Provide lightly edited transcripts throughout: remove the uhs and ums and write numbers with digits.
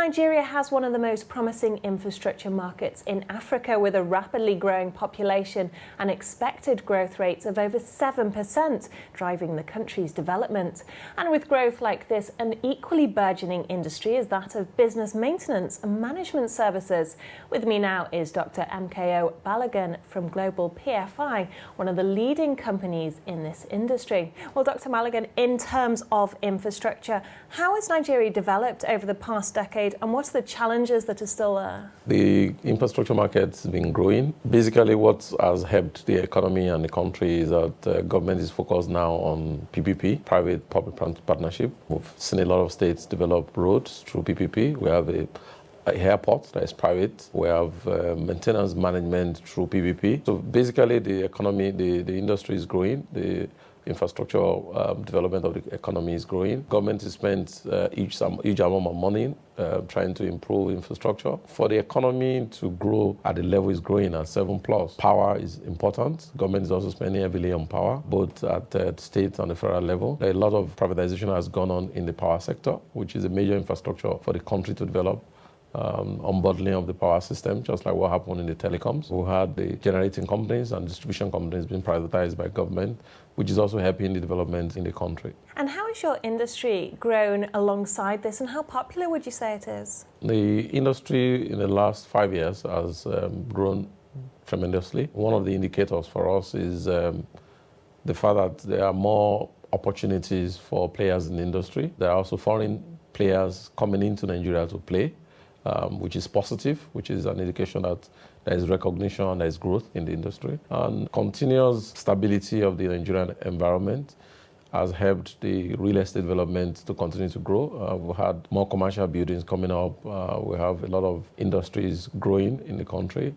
Nigeria has one of the most promising infrastructure markets in Africa, with a rapidly growing population and expected growth rates of over 7%, driving the country's development. And with growth like this, an equally burgeoning industry is that of business maintenance and management services. With me now is Dr Mko Balogun from Global PFI, one of the leading companies in this industry. Well, Dr Balogun, in terms of infrastructure, how has Nigeria developed over the past decade, and what's the challenges that are still there? The infrastructure market's been growing. Basically, what has helped the economy and the country is that the government is focused now on PPP, private-public partnership. We've seen a lot of states develop roads through PPP. We have a airport that is private. We have maintenance management through PPP. So basically, the economy, the industry is growing. The infrastructure development of the economy is growing. Government has spent huge amount of money trying to improve infrastructure. For the economy to grow at the level it's growing at 7+, power is important. Government is also spending heavily on power, both at the state and the federal level. A lot of privatization has gone on in the power sector, which is a major infrastructure for the country to develop. Unbundling of the power system, just like what happened in the telecoms. We had the generating companies and distribution companies being privatized by government, which is also helping the development in the country. And how has your industry grown alongside this, and how popular would you say it is? The industry in the last 5 years has grown tremendously. One of the indicators for us is the fact that there are more opportunities for players in the industry. There are also foreign players coming into Nigeria to play. Which is positive, which is an indication that there is recognition and there is growth in the industry. And continuous stability of the Nigerian environment has helped the real estate development to continue to grow. We've had more commercial buildings coming up. We have a lot of industries growing in the country.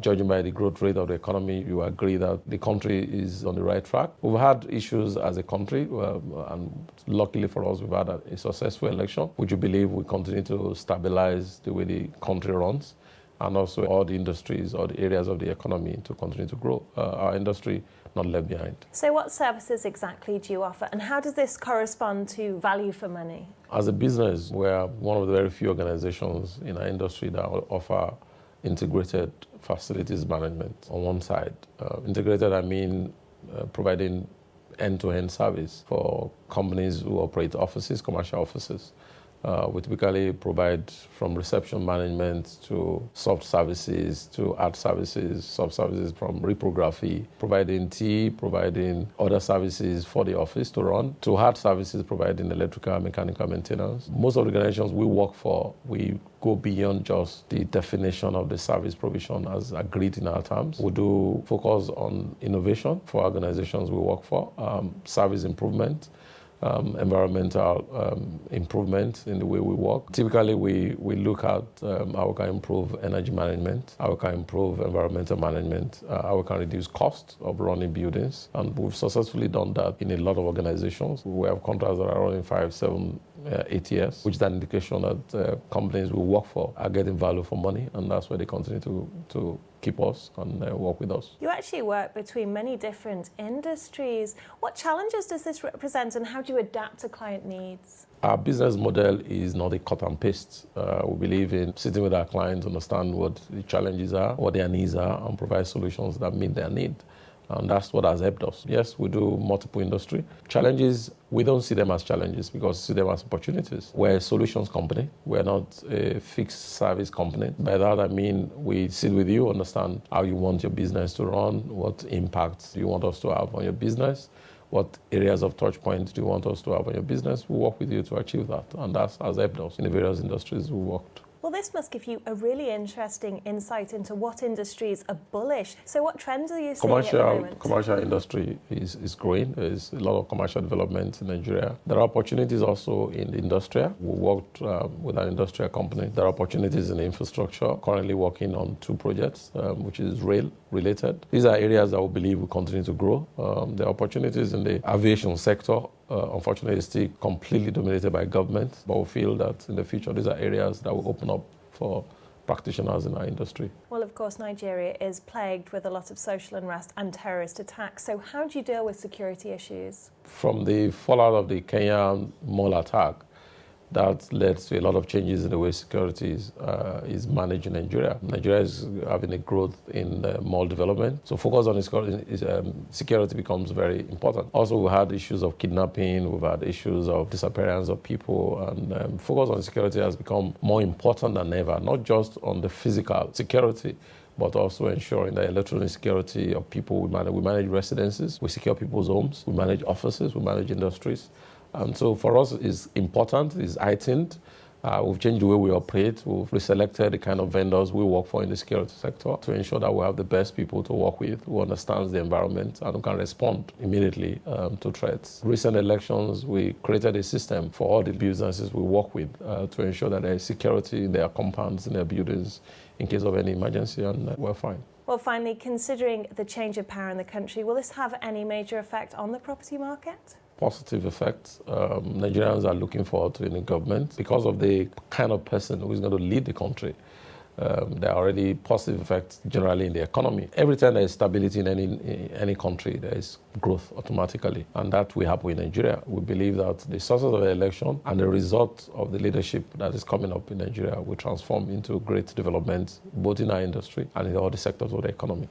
Judging by the growth rate of the economy, you agree that the country is on the right track. We've had issues as a country, and luckily for us, we've had a successful election, which we believe will continue to stabilize the way the country runs, and also all the industries or the areas of the economy to continue to grow. Our industry not left behind. So what services exactly do you offer, and how does this correspond to value for money? As a business, we're one of the very few organizations in our industry that offer integrated facilities management on one side. Integrated, I mean providing end-to-end service for companies who operate offices, commercial offices. We typically provide from reception management to soft services to art services, soft services from reprography, providing tea, providing other services for the office to run, to hard services, providing electrical, mechanical maintenance. Most of the organizations we work for, we go beyond just the definition of the service provision as agreed in our terms. We do focus on innovation for organizations we work for, service improvement, environmental improvement in the way we work. Typically, we look at how we can improve energy management, how we can improve environmental management, how we can reduce costs of running buildings. And we've successfully done that in a lot of organizations. We have contracts that are running 5, 7, 8 years, which is an indication that companies we work for are getting value for money, and that's why they continue to keep us and work with us. You actually work between many different industries. What challenges does this represent, and how do you adapt to client needs? Our business model is not a cut and paste. We believe in sitting with our clients, understand what the challenges are, what their needs are, and provide solutions that meet their need. And that's what has helped us. Yes, we do multiple industry. Challenges, we don't see them as challenges because we see them as opportunities. We're a solutions company. We're not a fixed service company. By that, I mean we sit with you, understand how you want your business to run, what impacts you want us to have on your business, what areas of touch points do you want us to have on your business. We work with you to achieve that. And that has helped us in the various industries we worked. Well, this must give you a really interesting insight into what industries are bullish. So what trends are you seeing at the moment? Commercial industry is growing. There's a lot of commercial development in Nigeria. There are opportunities also in the industrial. We worked with an industrial company. There are opportunities in the infrastructure. Currently working on 2 projects, which is rail related. These are areas that we believe will continue to grow. There are opportunities in the aviation sector. Unfortunately, it's still completely dominated by government, but we feel that in the future, these are areas that will open up for practitioners in our industry. Well, of course, Nigeria is plagued with a lot of social unrest and terrorist attacks. So how do you deal with security issues? From the fallout of the Kenyan mall attack, That led to a lot of changes in the way security is managed in Nigeria. Nigeria is having a growth in mall development, so focus on security becomes very important. Also, we had issues of kidnapping, we've had issues of disappearance of people, and focus on security has become more important than ever, not just on the physical security, but also ensuring the electronic security of people. We manage residences, we secure people's homes, we manage offices, we manage industries. And so for us, it's important, it's heightened. We've changed the way we operate. We've reselected the kind of vendors we work for in the security sector to ensure that we have the best people to work with, who understands the environment and who can respond immediately to threats. Recent elections, we created a system for all the businesses we work with to ensure that there is security in their compounds, in their buildings, in case of any emergency, and we're fine. Well, finally, considering the change of power in the country, will this have any major effect on the property market? Positive effects. Nigerians are looking forward to a new government because of the kind of person who is going to lead the country. There are already positive effects generally in the economy. Every time there is stability in any country, there is growth automatically, and that will happen in Nigeria. We believe that the success of the election and the result of the leadership that is coming up in Nigeria will transform into great development both in our industry and in all the sectors of the economy.